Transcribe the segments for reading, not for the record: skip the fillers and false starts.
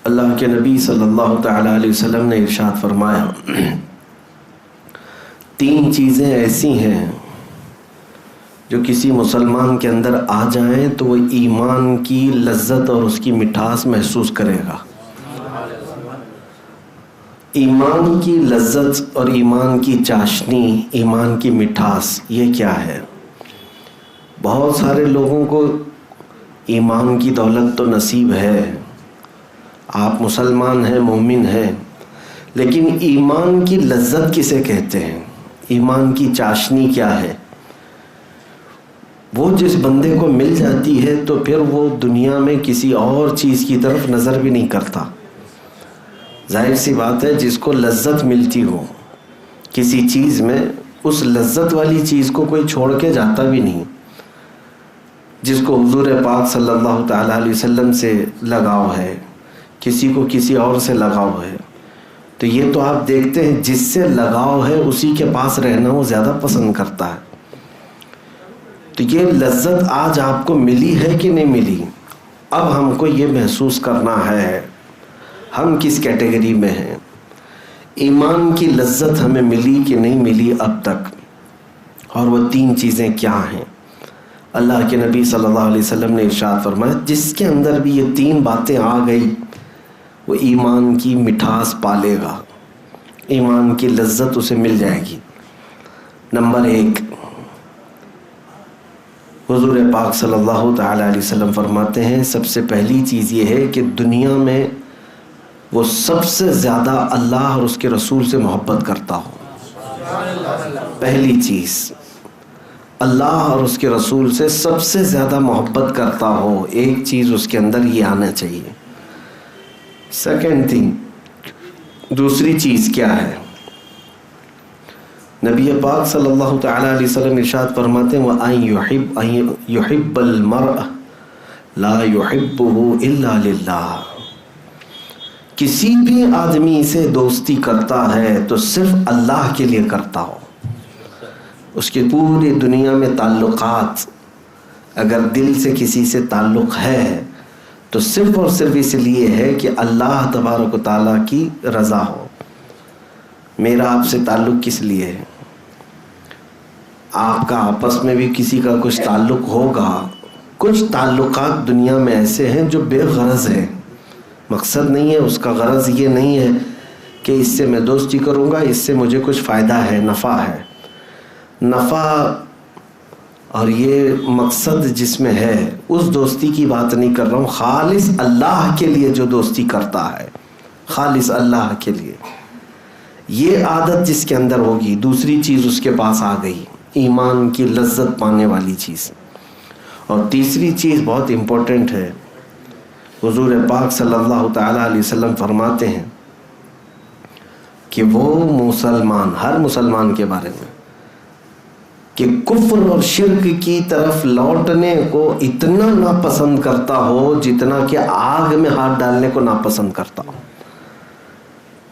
اللہ کے نبی صلی اللہ تعالی علیہ وسلم نے ارشاد فرمایا، 3 چیزیں ایسی ہیں جو کسی مسلمان کے اندر آ جائیں تو وہ ایمان کی لذت اور اس کی مٹھاس محسوس کرے گا۔ ایمان کی لذت اور ایمان کی چاشنی، ایمان کی مٹھاس، یہ کیا ہے؟ بہت سارے لوگوں کو ایمان کی دولت تو نصیب ہے، آپ مسلمان ہیں، مومن ہیں، لیکن ایمان کی لذت کسے کہتے ہیں؟ ایمان کی چاشنی کیا ہے؟ وہ جس بندے کو مل جاتی ہے تو پھر وہ دنیا میں کسی اور چیز کی طرف نظر بھی نہیں کرتا۔ ظاہر سی بات ہے، جس کو لذت ملتی ہو کسی چیز میں، اس لذت والی چیز کو کوئی چھوڑ کے جاتا بھی نہیں۔ جس کو حضور پاک صلی اللہ تعالیٰ علیہ وسلم سے لگاؤ ہے، کسی کو کسی اور سے لگاؤ ہے، تو یہ تو آپ دیکھتے ہیں جس سے لگاؤ ہے اسی کے پاس رہنا وہ زیادہ پسند کرتا ہے۔ تو یہ لذت آج آپ کو ملی ہے کہ نہیں ملی؟ اب ہم کو یہ محسوس کرنا ہے ہم کس کیٹیگری میں ہیں، ایمان کی لذت ہمیں ملی کہ نہیں ملی اب تک، اور وہ 3 چیزیں کیا ہیں؟ اللہ کے نبی صلی اللہ علیہ وسلم نے ارشاد فرمایا، جس کے اندر بھی یہ 3 باتیں آ گئی وہ ایمان کی مٹھاس پالے گا، ایمان کی لذت اسے مل جائے گی۔ نمبر 1، حضور پاک صلی اللہ تعالیٰ علیہ وسلم فرماتے ہیں، سب سے پہلی چیز یہ ہے کہ دنیا میں وہ سب سے زیادہ اللہ اور اس کے رسول سے محبت کرتا ہو۔ پہلی چیز، اللہ اور اس کے رسول سے سب سے زیادہ محبت کرتا ہو، ایک چیز اس کے اندر یہ آنا چاہیے۔ سیکنڈ تھنگ، دوسری چیز کیا ہے؟ نبی پاک صلی اللہ تعالیٰ علیہ وسلم ارشاد فرماتے ہیں، وَأَن يُحِبَّ الْمَرْءَ لَا يُحِبُّهُ إِلَّا لِلَّهِ، کسی بھی آدمی سے دوستی کرتا ہے تو صرف اللہ کے لیے کرتا ہو۔ اس کی پوری دنیا میں تعلقات، اگر دل سے کسی سے تعلق ہے تو صرف اور صرف اس لیے ہے کہ اللہ تبارک و تعالیٰ کی رضا ہو۔ میرا آپ سے تعلق کس لیے ہے؟ آپ کا آپس میں بھی کسی کا کچھ تعلق ہوگا۔ کچھ تعلقات دنیا میں ایسے ہیں جو بے غرض ہیں، مقصد نہیں ہے اس کا، غرض یہ نہیں ہے کہ اس سے میں دوستی کروں گا، اس سے مجھے کچھ فائدہ ہے، نفع ہے۔ نفع اور یہ مقصد جس میں ہے، اس دوستی کی بات نہیں کر رہا ہوں، خالص اللہ کے لیے جو دوستی کرتا ہے، خالص اللہ کے لیے، یہ عادت جس کے اندر ہوگی، دوسری چیز اس کے پاس آ گئی، ایمان کی لذت پانے والی چیز۔ اور تیسری چیز بہت امپورٹنٹ ہے، حضور پاک صلی اللہ تعالیٰ علیہ وسلم فرماتے ہیں کہ وہ مسلمان، ہر مسلمان کے بارے میں، کہ کفر اور شرک کی طرف لوٹنے کو اتنا ناپسند کرتا ہو جتنا کہ آگ میں ہاتھ ڈالنے کو ناپسند کرتا ہو۔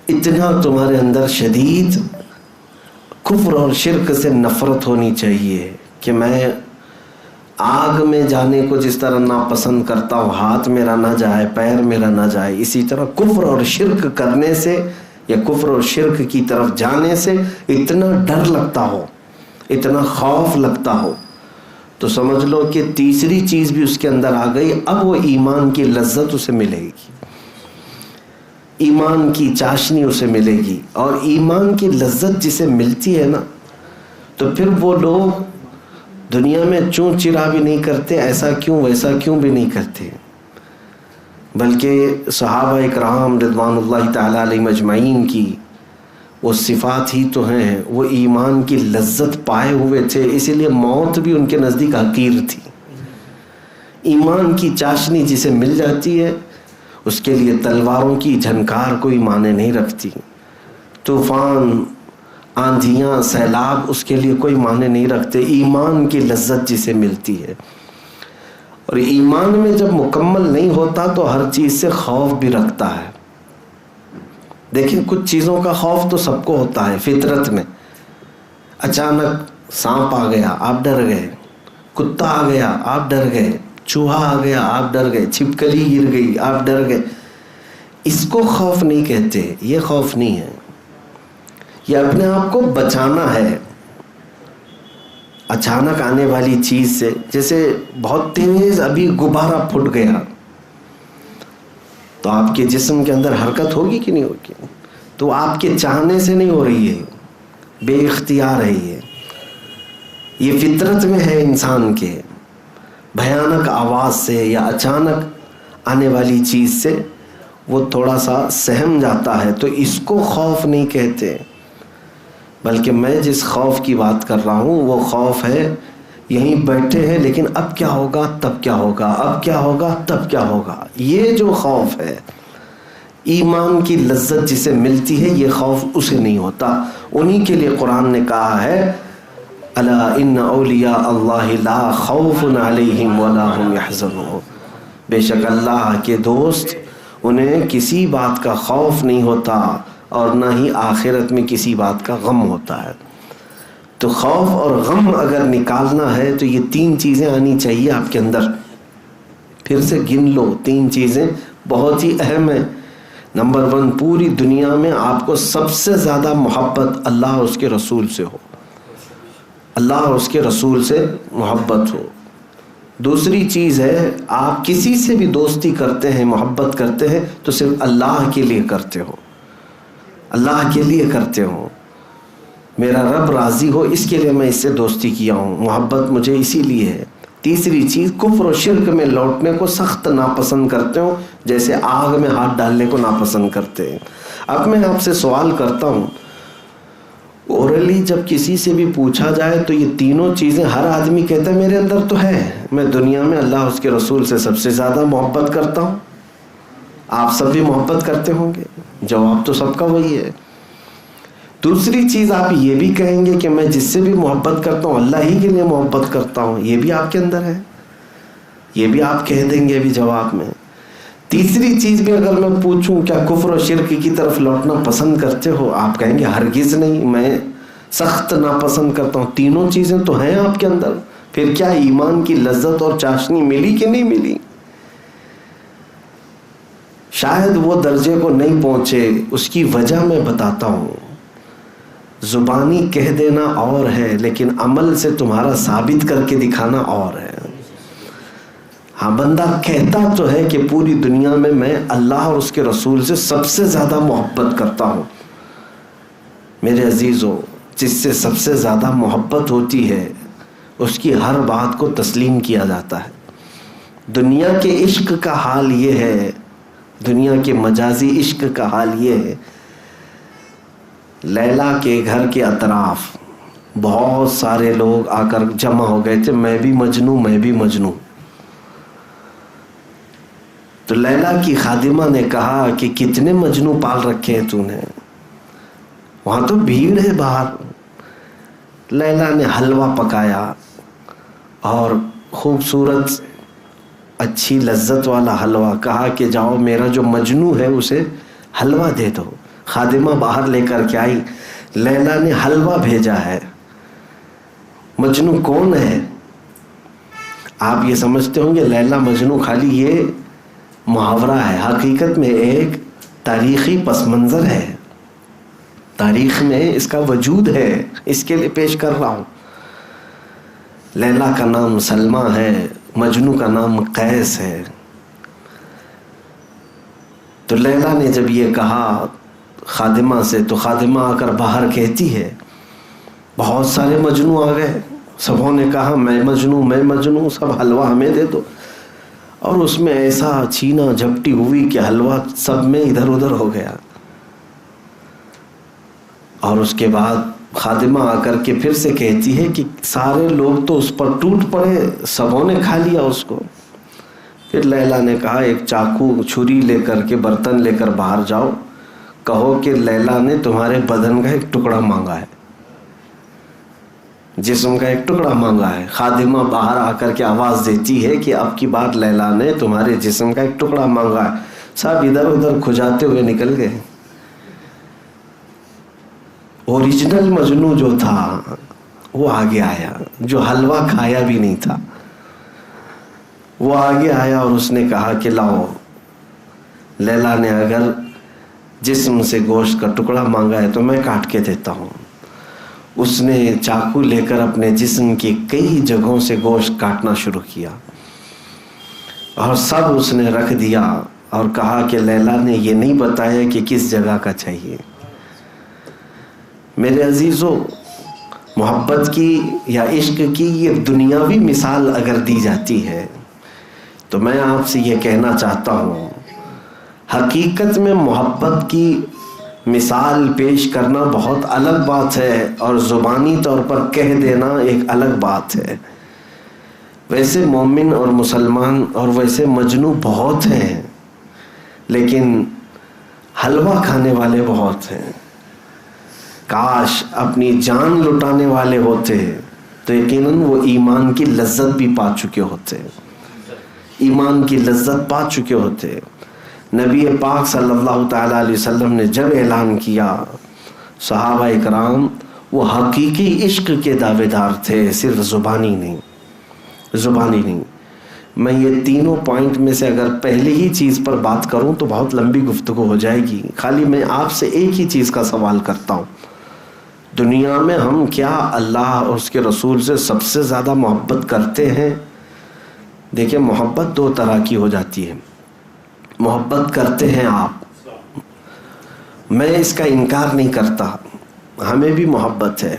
اتنا تمہارے اندر شدید کفر اور شرک سے نفرت ہونی چاہیے کہ میں آگ میں جانے کو جس طرح ناپسند کرتا ہوں، ہاتھ میرا نہ جائے، پیر میرا نہ جائے، اسی طرح کفر اور شرک کرنے سے یا کفر اور شرک کی طرف جانے سے اتنا ڈر لگتا ہو، اتنا خوف لگتا ہو، تو سمجھ لو کہ تیسری چیز بھی اس کے اندر آ گئی۔ اب وہ ایمان کی لذت اسے ملے گی، ایمان کی چاشنی اسے ملے گی، اور ایمان کی لذت جسے ملتی ہے نا، تو پھر وہ لوگ دنیا میں چوں چرا بھی نہیں کرتے، ایسا کیوں ویسا کیوں بھی نہیں کرتے، بلکہ صحابہ اکرام رضوان اللہ تعالیٰ علیہم اجمعین کی وہ صفات ہی تو ہیں، وہ ایمان کی لذت پائے ہوئے تھے، اسی لیے موت بھی ان کے نزدیک حقیر تھی۔ ایمان کی چاشنی جسے مل جاتی ہے اس کے لیے تلواروں کی جھنکار کوئی معنی نہیں رکھتی، طوفان، آندھیاں، سیلاب اس کے لیے کوئی معنی نہیں رکھتے، ایمان کی لذت جسے ملتی ہے۔ اور ایمان میں جب مکمل نہیں ہوتا تو ہر چیز سے خوف بھی رکھتا ہے۔ دیکھیں کچھ چیزوں کا خوف تو سب کو ہوتا ہے فطرت میں، اچانک سانپ آ گیا آپ ڈر گئے، کتا آ گیا آپ ڈر گئے، چوہا آ گیا آپ ڈر گئے، چھپکلی گر گئی آپ ڈر گئے۔ اس کو خوف نہیں کہتے، یہ خوف نہیں ہے، یہ اپنے آپ کو بچانا ہے اچانک آنے والی چیز سے. جیسے بہت تیز ابھی غبارہ پھٹ گیا تو آپ کے جسم کے اندر حرکت ہوگی کہ نہیں ہوگی؟ تو آپ کے چاہنے سے نہیں ہو رہی ہے، بے اختیار ہے. یہ فطرت میں ہے انسان کے. بھیانک آواز سے یا اچانک آنے والی چیز سے وہ تھوڑا سا سہم جاتا ہے، تو اس کو خوف نہیں کہتے. بلکہ میں جس خوف کی بات کر رہا ہوں وہ خوف ہے یہیں بیٹھے ہیں لیکن اب کیا ہوگا تب کیا ہوگا، اب کیا ہوگا تب کیا ہوگا. یہ جو خوف ہے ایمان کی لذت جسے ملتی ہے، یہ خوف اسے نہیں ہوتا. انہی کے لیے قرآن نے کہا ہے الا ان اولیاء اللہ لا خوف علیہم ولا هم یحزنون. بے شک اللہ کے دوست انہیں کسی بات کا خوف نہیں ہوتا اور نہ ہی آخرت میں کسی بات کا غم ہوتا ہے. تو خوف اور غم اگر نکالنا ہے تو یہ 3 چیزیں آنی چاہیے آپ کے اندر. پھر سے گن لو، 3 چیزیں بہت ہی اہم ہیں. نمبر 1، پوری دنیا میں آپ کو سب سے زیادہ محبت اللہ اور اس کے رسول سے ہو، اللہ اور اس کے رسول سے محبت ہو. دوسری چیز ہے آپ کسی سے بھی دوستی کرتے ہیں، محبت کرتے ہیں تو صرف اللہ کے لیے کرتے ہو، اللہ کے لیے کرتے ہو. میرا رب راضی ہو اس کے لیے میں اس سے دوستی کیا ہوں، محبت مجھے اسی لیے ہے. تیسری چیز، کفر و شرک میں لوٹنے کو سخت ناپسند کرتے ہو، جیسے آگ میں ہاتھ ڈالنے کو ناپسند کرتے ہیں. اب میں آپ سے سوال کرتا ہوں، اورلی جب کسی سے بھی پوچھا جائے تو یہ تینوں چیزیں ہر آدمی کہتا ہے میرے اندر تو ہے، میں دنیا میں اللہ اس کے رسول سے سب سے زیادہ محبت کرتا ہوں. آپ سب بھی محبت کرتے ہوں گے، جواب تو سب کا وہی ہے. دوسری چیز آپ یہ بھی کہیں گے کہ میں جس سے بھی محبت کرتا ہوں اللہ ہی کے لیے محبت کرتا ہوں، یہ بھی آپ کے اندر ہے، یہ بھی آپ کہہ دیں گے بھی جواب میں. تیسری چیز بھی اگر میں پوچھوں کیا کفر و شرک کی طرف لوٹنا پسند کرتے ہو، آپ کہیں گے ہرگز نہیں، میں سخت ناپسند کرتا ہوں. تینوں چیزیں تو ہیں آپ کے اندر، پھر کیا ایمان کی لذت اور چاشنی ملی کہ نہیں ملی؟ شاید وہ درجے کو نہیں پہنچے. اس کی وجہ میں بتاتا ہوں. زبانی کہہ دینا اور ہے لیکن عمل سے تمہارا ثابت کر کے دکھانا اور ہے. ہاں، بندہ کہتا تو ہے کہ پوری دنیا میں اللہ اور اس کے رسول سے سب سے زیادہ محبت کرتا ہوں. میرے عزیزوں، جس سے سب سے زیادہ محبت ہوتی ہے اس کی ہر بات کو تسلیم کیا جاتا ہے. دنیا کے عشق کا حال یہ ہے، دنیا کے مجازی عشق کا حال یہ ہے، لیلا کے گھر کے اطراف بہت سارے لوگ آ کر جمع ہو گئے تھے، میں بھی مجنوں میں بھی مجنوں. تو لیلا کی خادمہ نے کہا کہ کتنے مجنوں پال رکھے ہیں تو نے، وہاں تو بھیڑ ہے باہر. لیلا نے حلوہ پکایا اور خوبصورت اچھی لذت والا حلوہ، کہا کہ جاؤ میرا جو مجنوں ہے اسے حلوہ دے دو. خادمہ باہر لے کر کے آئی، لیلا نے حلوہ بھیجا ہے. مجنوں کون ہے؟ آپ یہ سمجھتے ہوں گے لیلا مجنوں خالی یہ محاورہ ہے، حقیقت میں ایک تاریخی پس منظر ہے، تاریخ میں اس کا وجود ہے، اس کے لیے پیش کر رہا ہوں. لیلا کا نام سلمہ ہے، مجنوں کا نام قیس ہے. تو لیلا نے جب یہ کہا خادمہ سے تو خادمہ آ کر باہر کہتی ہے بہت سارے مجنوں آ گئے، سبوں نے کہا میں مجنوں میں مجنوں، سب حلوہ ہمیں دے دو. اور اس میں ایسا چھینا جھپٹی ہوئی کہ حلوہ سب میں ادھر ادھر ہو گیا. اور اس کے بعد خادمہ آ کر کے پھر سے کہتی ہے کہ سارے لوگ تو اس پر ٹوٹ پڑے، سبوں نے کھا لیا اس کو. پھر لیلا نے کہا ایک چاقو چھری لے کر کے برتن لے کر باہر جاؤ، کہو کہ لیلا نے تمہارے بدن کا ایک ٹکڑا مانگا ہے، جسم کا ایک ٹکڑا مانگا ہے. خادمہ باہر آ کر کے آواز دیتی ہے کہ اب کی بار لیلا نے تمہارے جسم کا ایک ٹکڑا مانگا ہے. سب ادھر ادھر کھجاتے ہوئے نکل گئے. اوریجنل مجنوں جو تھا وہ آگے آیا، جو حلوہ کھایا بھی نہیں تھا وہ آگے آیا اور اس نے کہا کہ لاؤ لیلا نے اگر جسم سے گوشت کا ٹکڑا مانگا ہے تو میں کاٹ کے دیتا ہوں. اس نے چاقو لے کر اپنے جسم کی کئی جگہوں سے گوشت کاٹنا شروع کیا اور سب اس نے رکھ دیا اور کہا کہ لیلا نے یہ نہیں بتایا کہ کس جگہ کا چاہیے. میرے عزیزو، محبت کی یا عشق کی یہ دنیاوی مثال اگر دی جاتی ہے تو میں آپ سے یہ کہنا چاہتا ہوں، حقیقت میں محبت کی مثال پیش کرنا بہت الگ بات ہے اور زبانی طور پر کہہ دینا ایک الگ بات ہے. ویسے مومن اور مسلمان اور ویسے مجنو بہت ہیں، لیکن حلوہ کھانے والے بہت ہیں. کاش اپنی جان لٹانے والے ہوتے تو یقیناً وہ ایمان کی لذت بھی پا چکے ہوتے، ایمان کی لذت پا چکے ہوتے. نبی پاک صلی اللہ تعالیٰ علیہ وسلم نے جب اعلان کیا، صحابہ اکرام وہ حقیقی عشق کے دعوے دار تھے، صرف زبانی نہیں. میں یہ تینوں پوائنٹ میں سے اگر پہلی ہی چیز پر بات کروں تو بہت لمبی گفتگو ہو جائے گی. خالی میں آپ سے ایک ہی چیز کا سوال کرتا ہوں، دنیا میں ہم کیا اللہ اور اس کے رسول سے سب سے زیادہ محبت کرتے ہیں؟ دیکھیں، محبت دو طرح کی ہو جاتی ہے. محبت کرتے ہیں آپ، میں اس کا انکار نہیں کرتا، ہمیں بھی محبت ہے،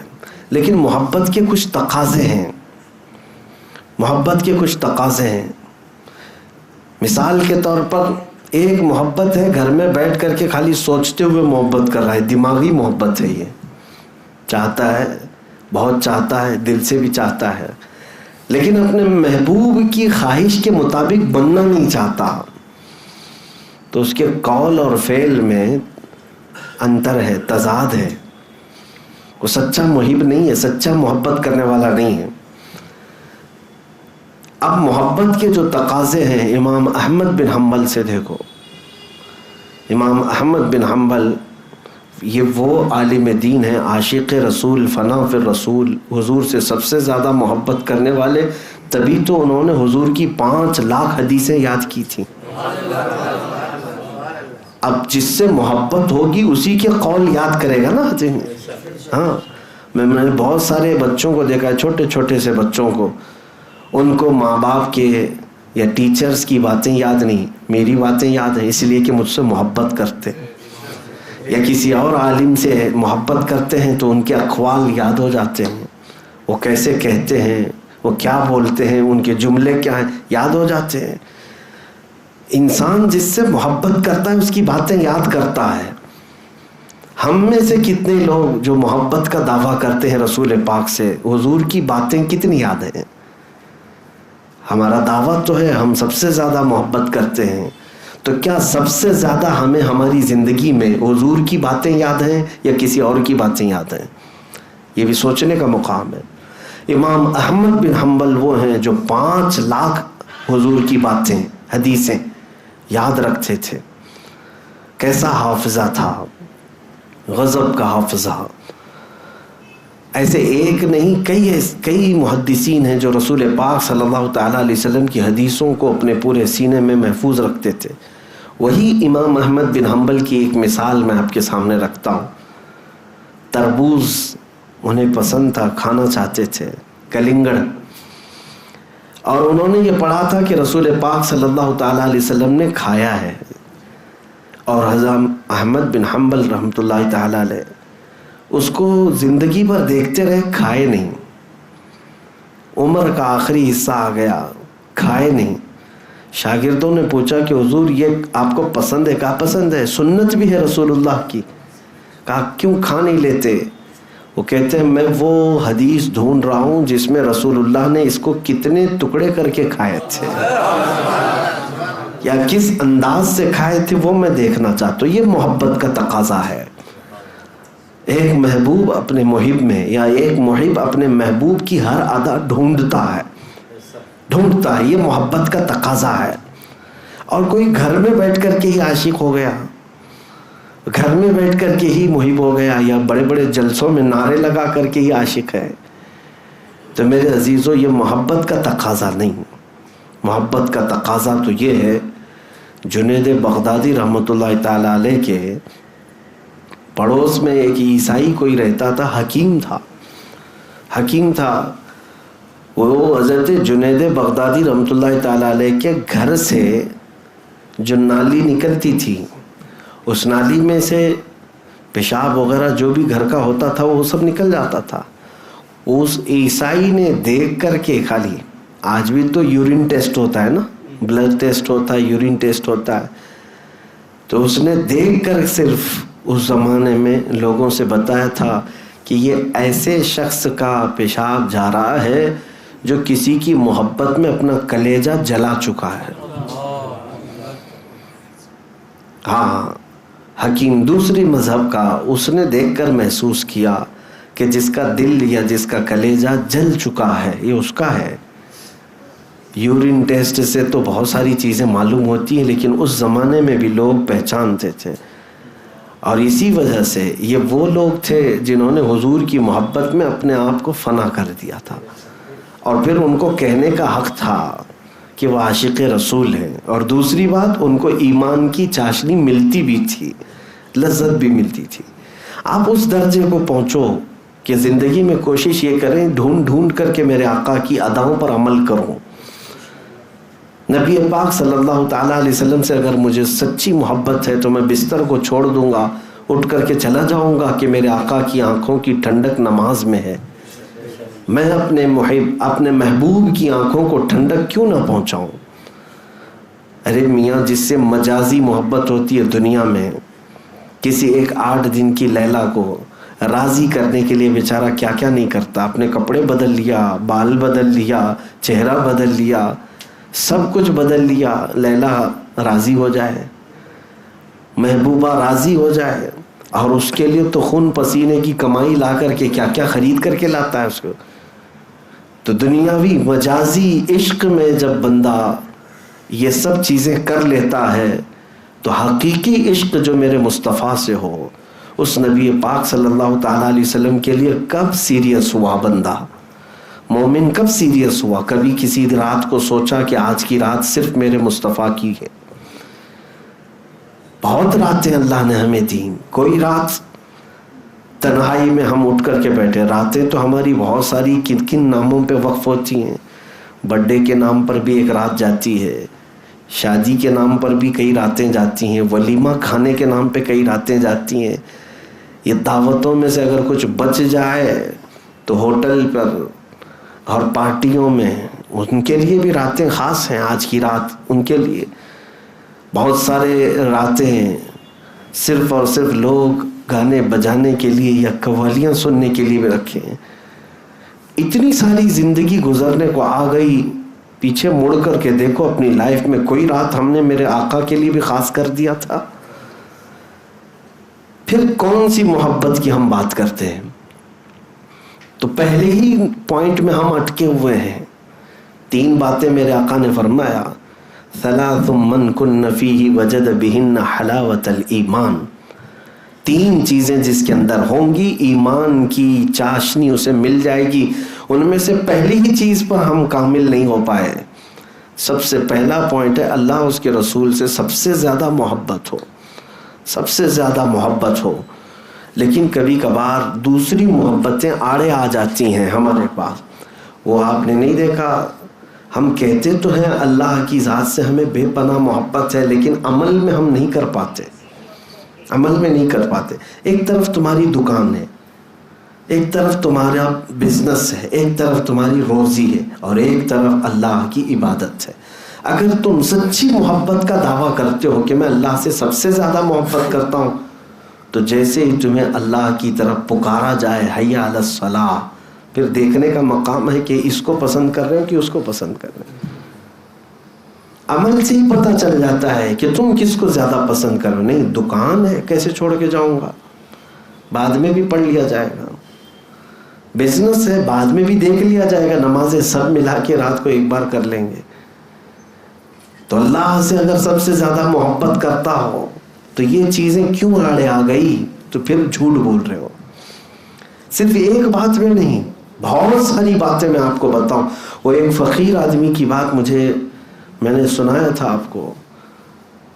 لیکن محبت کے کچھ تقاضے ہیں. محبت کے کچھ تقاضے ہیں. مثال کے طور پر ایک محبت ہے گھر میں بیٹھ کر کے خالی سوچتے ہوئے محبت کر رہا ہے، دماغی محبت ہے. یہ چاہتا ہے، بہت چاہتا ہے، دل سے بھی چاہتا ہے، لیکن اپنے محبوب کی خواہش کے مطابق بننا نہیں چاہتا. تو اس کے قول اور فعل میں انتر ہے، تضاد ہے. وہ سچا محب نہیں ہے، سچا محبت کرنے والا نہیں ہے. اب محبت کے جو تقاضے ہیں امام احمد بن حنبل سے دیکھو. امام احمد بن حنبل یہ وہ عالم دین ہیں، عاشق رسول، فنا فی الرسول، حضور سے سب سے زیادہ محبت کرنے والے. تبھی تو انہوں نے حضور کی 5 لاکھ حدیثیں یاد کی تھیں. اب جس سے محبت ہوگی اسی کے قول یاد کرے گا نا. ہاں، میں نے بہت سارے بچوں کو دیکھا ہے، چھوٹے چھوٹے سے بچوں کو، ان کو ماں باپ کے یا ٹیچرز کی باتیں یاد نہیں، میری باتیں یاد ہیں، اس لیے کہ مجھ سے محبت کرتے. یا کسی اور عالم سے محبت کرتے ہیں تو ان کے اقوال یاد ہو جاتے ہیں، وہ کیسے کہتے ہیں، وہ کیا بولتے ہیں، ان کے جملے کیا ہیں، یاد ہو جاتے ہیں. انسان جس سے محبت کرتا ہے اس کی باتیں یاد کرتا ہے. ہم میں سے کتنے لوگ جو محبت کا دعویٰ کرتے ہیں رسول پاک سے، حضور کی باتیں کتنی یاد ہیں؟ ہمارا دعویٰ تو ہے ہم سب سے زیادہ محبت کرتے ہیں، تو کیا سب سے زیادہ ہمیں ہماری زندگی میں حضور کی باتیں یاد ہیں یا کسی اور کی باتیں یاد ہیں؟ یہ بھی سوچنے کا مقام ہے. امام احمد بن حنبل وہ ہیں جو 5 لاکھ حضور کی باتیں، حدیثیں یاد رکھتے تھے. کیسا حافظہ تھا، غضب کا حافظہ. ایسے ایک نہیں، کئی محدثین ہیں جو رسول پاک صلی اللہ تعالیٰ علیہ وسلم کی حدیثوں کو اپنے پورے سینے میں محفوظ رکھتے تھے. وہی امام احمد بن حنبل کی ایک مثال میں آپ کے سامنے رکھتا ہوں. تربوز انہیں پسند تھا، کھانا چاہتے تھے، کلنگڑ. اور انہوں نے یہ پڑھا تھا کہ رسول پاک صلی اللہ تعالیٰ علیہ وسلم نے کھایا ہے. اور حضرت احمد بن حنبل رحمۃ اللہ تعالیٰ علیہ اس کو زندگی بھر دیکھتے رہے، کھائے نہیں. عمر کا آخری حصہ آ گیا، کھائے نہیں. شاگردوں نے پوچھا کہ حضور یہ آپ کو پسند ہے؟ کہا پسند ہے، سنت بھی ہے رسول اللہ کی. کہا کیوں کھا نہیں لیتے؟ وہ کہتے ہیں میں وہ حدیث ڈھونڈ رہا ہوں جس میں رسول اللہ نے اس کو کتنے ٹکڑے کر کے کھائے تھے یا کس انداز سے کھائے تھے، وہ میں دیکھنا چاہتا ہوں. یہ محبت کا تقاضا ہے. ایک محبوب اپنے محب میں یا ایک محب اپنے محبوب کی ہر ادا ڈھونڈتا ہے. یہ محبت کا تقاضا ہے. اور کوئی گھر میں بیٹھ کر کے ہی عاشق ہو گیا، گھر میں بیٹھ کر کے ہی محب ہو گیا، یا بڑے بڑے جلسوں میں نعرے لگا کر کے ہی عاشق ہے، تو میرے عزیزو یہ محبت کا تقاضا نہیں. محبت کا تقاضا تو یہ ہے جنید بغدادی رحمۃ اللہ تعالی علیہ کے پڑوس میں ایک عیسائی کوئی رہتا تھا، حکیم تھا وہ حضرت جنید بغدادی رحمۃ اللہ تعالی علیہ کے گھر سے جو نالی نکلتی تھی، اس نالی میں سے پیشاب وغیرہ جو بھی گھر کا ہوتا تھا وہ سب نکل جاتا تھا۔ اس عیسائی نے دیکھ کر کے، خالی آج بھی تو یورین ٹیسٹ ہوتا ہے نا، بلڈ ٹیسٹ ہوتا ہے، یورین ٹیسٹ ہوتا ہے، تو اس نے دیکھ کر صرف اس زمانے میں لوگوں سے بتایا تھا کہ یہ ایسے شخص کا پیشاب جا رہا ہے جو کسی کی محبت میں اپنا کلیجہ جلا چکا ہے۔ ہاں، حکیم دوسری مذہب کا، اس نے دیکھ کر محسوس کیا کہ جس کا دل یا جس کا کلیجہ جل چکا ہے یہ اس کا ہے۔ یورین ٹیسٹ سے تو بہت ساری چیزیں معلوم ہوتی ہیں، لیکن اس زمانے میں بھی لوگ پہچانتے تھے، اور اسی وجہ سے یہ وہ لوگ تھے جنہوں نے حضور کی محبت میں اپنے آپ کو فنا کر دیا تھا، اور پھر ان کو کہنے کا حق تھا کہ وہ عاشق رسول ہیں۔ اور دوسری بات، ان کو ایمان کی چاشنی ملتی بھی تھی، لذت بھی ملتی تھی۔ آپ اس درجے کو پہنچو کہ زندگی میں کوشش یہ کریں، ڈھونڈ کر کے میرے آقا کی اداؤں پر عمل کروں۔ نبی پاک صلی اللہ تعالیٰ علیہ وسلم سے اگر مجھے سچی محبت ہے تو میں بستر کو چھوڑ دوں گا، اٹھ کر کے چلا جاؤں گا کہ میرے آقا کی آنکھوں کی ٹھنڈک نماز میں ہے۔ میں اپنے محبوب کی آنکھوں کو ٹھنڈک کیوں نہ پہنچاؤں؟ ارے میاں، جس سے مجازی محبت ہوتی ہے دنیا میں، کسی ایک 8 دن کی لیلا کو راضی کرنے کے لیے بیچارہ کیا کیا نہیں کرتا، اپنے کپڑے بدل لیا، بال بدل لیا، چہرہ بدل لیا، سب کچھ بدل لیا، لیلا راضی ہو جائے، محبوبہ راضی ہو جائے، اور اس کے لیے تو خون پسینے کی کمائی لا کر کے کیا کیا خرید کر کے لاتا ہے اس کو۔ تو دنیاوی مجازی عشق میں جب بندہ یہ سب چیزیں کر لیتا ہے تو حقیقی عشق جو میرے مصطفیٰ سے ہو، اس نبی پاک صلی اللہ تعالیٰ علیہ وسلم کے لیے کب سیریس ہوا بندہ؟ مومن کب سیریس ہوا؟ کبھی کسی رات کو سوچا کہ آج کی رات صرف میرے مصطفیٰ کی ہے؟ بہت راتیں اللہ نے ہمیں دیں، کوئی رات تنہائی میں ہم اٹھ کر کے بیٹھے۔ راتیں تو ہماری بہت ساری کن کن ناموں پہ وقف ہوتی ہیں۔ برتھ ڈے کے نام پر بھی ایک رات جاتی ہے، شادی کے نام پر بھی کئی راتیں جاتی ہیں، ولیمہ کھانے کے نام پہ کئی راتیں جاتی ہیں۔ یہ دعوتوں میں سے اگر کچھ بچ جائے تو ہوٹل پر اور پارٹیوں میں ان کے لیے بھی راتیں خاص ہیں۔ آج کی رات ان کے لیے بہت سارے راتیں صرف اور صرف لوگ گانے بجانے کے لیے یا قوالیاں سننے کے لیے بھی رکھے ہیں۔ اتنی ساری زندگی گزرنے کو آ گئی، پیچھے مڑ کر کے دیکھو اپنی لائف میں کوئی رات ہم نے میرے آقا کے لیے بھی خاص کر دیا تھا؟ پھر کون سی محبت کی ہم بات کرتے ہیں؟ تو پہلے ہی پوائنٹ میں ہم اٹکے ہوئے ہیں۔ 3 باتیں میرے آقا نے فرمایا، ثلاث من کن فیہ وجد بہن حلاوت الایمان۔ 3 چیزیں جس کے اندر ہوں گی ایمان کی چاشنی اسے مل جائے گی۔ ان میں سے پہلی ہی چیز پر ہم کامل نہیں ہو پائے۔ سب سے پہلا پوائنٹ ہے اللہ اس کے رسول سے سب سے زیادہ محبت ہو، سب سے زیادہ محبت ہو۔ لیکن کبھی کبھار دوسری محبتیں آڑے آ جاتی ہیں ہمارے پاس۔ وہ آپ نے نہیں دیکھا، ہم کہتے تو ہیں اللہ کی ذات سے ہمیں بے پناہ محبت ہے، لیکن عمل میں ہم نہیں کر پاتے، عمل میں نہیں کر پاتے۔ ایک طرف تمہاری دکان ہے، ایک طرف تمہارا بزنس ہے، ایک طرف تمہاری روزی ہے، اور ایک طرف اللہ کی عبادت ہے۔ اگر تم سچی محبت کا دعویٰ کرتے ہو کہ میں اللہ سے سب سے زیادہ محبت کرتا ہوں، تو جیسے ہی تمہیں اللہ کی طرف پکارا جائے حی علی الصلاۃ، پھر دیکھنے کا مقام ہے کہ اس کو پسند کر رہے ہو کہ اس کو پسند کر رہے ہو۔ عمل سے ہی پتہ چل جاتا ہے کہ تم کس کو زیادہ پسند کرو۔ نہیں، دکان ہے کیسے چھوڑ کے جاؤں گا، بعد میں بھی پڑھ لیا جائے گا۔ بزنس ہے بعد میں بھی دیکھ لیا جائے گا، نمازیں سب ملا کے رات کو ایک بار کر لیں گے۔ تو اللہ سے اگر سب سے زیادہ محبت کرتا ہو تو یہ چیزیں کیوں آڑے آ گئی؟ تو پھر جھوٹ بول رہے ہو۔ صرف ایک بات میں نہیں، بہت ساری باتیں میں آپ کو بتاؤں۔ وہ ایک فقیر آدمی کی بات میں نے سنایا تھا آپ کو۔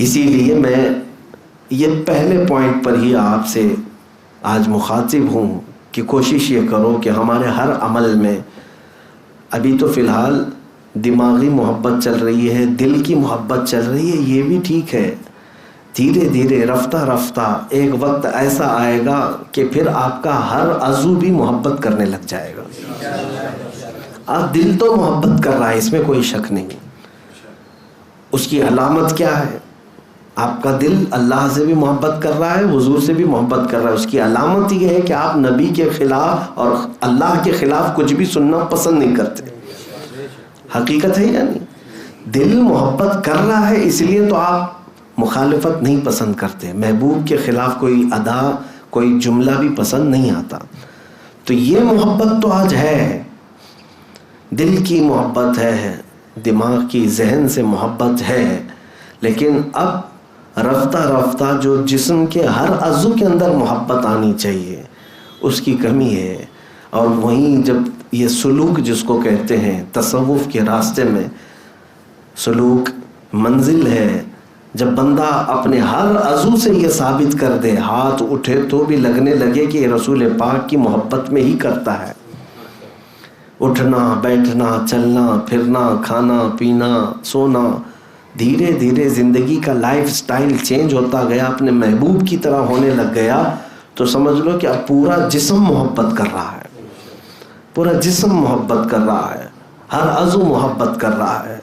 اسی لیے میں یہ پہلے پوائنٹ پر ہی آپ سے آج مخاطب ہوں کہ کوشش یہ کرو کہ ہمارے ہر عمل میں، ابھی تو فی الحال دماغی محبت چل رہی ہے، دل کی محبت چل رہی ہے، یہ بھی ٹھیک ہے، دھیرے دھیرے رفتہ رفتہ ایک وقت ایسا آئے گا کہ پھر آپ کا ہر عضو بھی محبت کرنے لگ جائے گا. آپ دل تو محبت کر رہا ہے، اس میں کوئی شک نہیں. اس کی علامت کیا ہے؟ آپ کا دل اللہ سے بھی محبت کر رہا ہے، حضور سے بھی محبت کر رہا ہے. اس کی علامت یہ ہے کہ آپ نبی کے خلاف اور اللہ کے خلاف کچھ بھی سننا پسند نہیں کرتے. حقیقت ہے یا نہیں؟ دل محبت کر رہا ہے، اس لیے تو آپ مخالفت نہیں پسند کرتے. محبوب کے خلاف کوئی ادا، کوئی جملہ بھی پسند نہیں آتا. تو یہ محبت تو آج ہے، دل کی محبت ہے، دماغ کی، ذہن سے محبت ہے. لیکن اب رفتہ رفتہ جو جسم کے ہر عضو کے اندر محبت آنی چاہیے، اس کی کمی ہے. اور وہیں جب یہ سلوک جس کو کہتے ہیں، تصوف کے راستے میں سلوک منزل ہے، جب بندہ اپنے ہر عضو سے یہ ثابت کر دے، ہاتھ اٹھے تو بھی لگنے لگے کہ یہ رسول پاک کی محبت میں ہی کرتا ہے. اٹھنا بیٹھنا، چلنا پھرنا، کھانا پینا، سونا، دھیرے دھیرے زندگی کا لائف سٹائل چینج ہوتا گیا، اپنے محبوب کی طرح ہونے لگ گیا. تو سمجھ لو کہ اب پورا جسم محبت کر رہا ہے، پورا جسم محبت کر رہا ہے، ہر عضو محبت کر رہا ہے.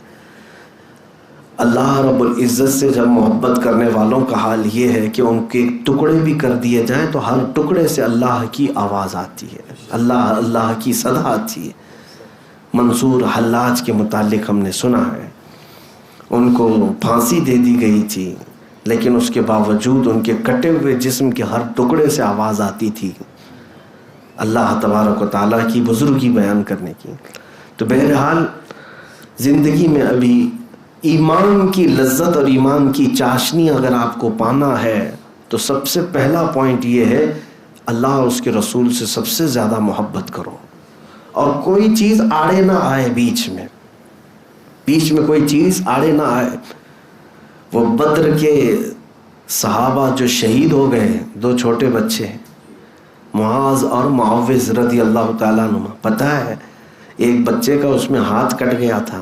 اللہ رب العزت سے جب محبت کرنے والوں کا حال یہ ہے کہ ان کے ٹکڑے بھی کر دیے جائیں تو ہر ٹکڑے سے اللہ کی آواز آتی ہے، اللہ اللہ کی صدا آتی ہے. منصور حلاج کے متعلق ہم نے سنا ہے، ان کو پھانسی دے دی گئی تھی، لیکن اس کے باوجود ان کے کٹے ہوئے جسم کے ہر ٹکڑے سے آواز آتی تھی اللہ تبارک و تعالیٰ کی بزرگی بیان کرنے کی. تو بہرحال زندگی میں ابھی ایمان کی لذت اور ایمان کی چاشنی اگر آپ کو پانا ہے تو سب سے پہلا پوائنٹ یہ ہے، اللہ اور اس کے رسول سے سب سے زیادہ محبت کرو، اور کوئی چیز آڑے نہ آئے بیچ میں کوئی چیز آڑے نہ آئے. وہ بدر کے صحابہ جو شہید ہو گئے، 2 چھوٹے بچے معاذ اور معوذ رضی اللہ تعالیٰ عنہ، پتہ ہے ایک بچے کا اس میں ہاتھ کٹ گیا تھا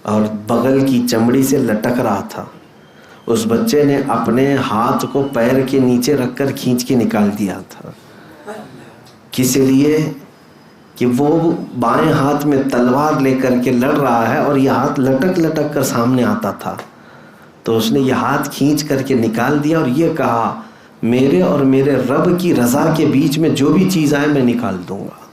اور بغل کی چمڑی سے لٹک رہا تھا. اس بچے نے اپنے ہاتھ کو پیر کے نیچے رکھ کر کھینچ کے نکال دیا تھا. کس لیے؟ کہ وہ بائیں ہاتھ میں تلوار لے کر کے لڑ رہا ہے اور یہ ہاتھ لٹک لٹک کر سامنے آتا تھا. تو اس نے یہ ہاتھ کھینچ کر کے نکال دیا اور یہ کہا، میرے اور میرے رب کی رضا کے بیچ میں جو بھی چیز آئے میں نکال دوں گا.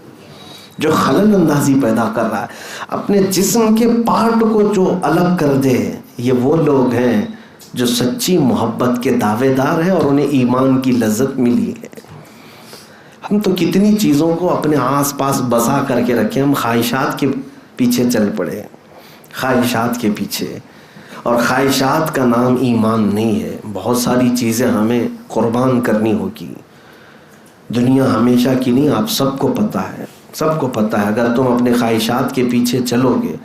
جو خلل اندازی پیدا کر رہا ہے، اپنے جسم کے پارٹ کو جو الگ کر دے، یہ وہ لوگ ہیں جو سچی محبت کے دعوے دار ہیں اور انہیں ایمان کی لذت ملی ہے. ہم تو کتنی چیزوں کو اپنے آس پاس بسا کر کے رکھے، ہم خواہشات کے پیچھے چل پڑے، خواہشات کے پیچھے. اور خواہشات کا نام ایمان نہیں ہے. بہت ساری چیزیں ہمیں قربان کرنی ہوگی. دنیا ہمیشہ کی نہیں، آپ سب کو پتہ ہے، سب کو پتہ ہے. اگر تم اپنے خواہشات کے پیچھے چلو گے،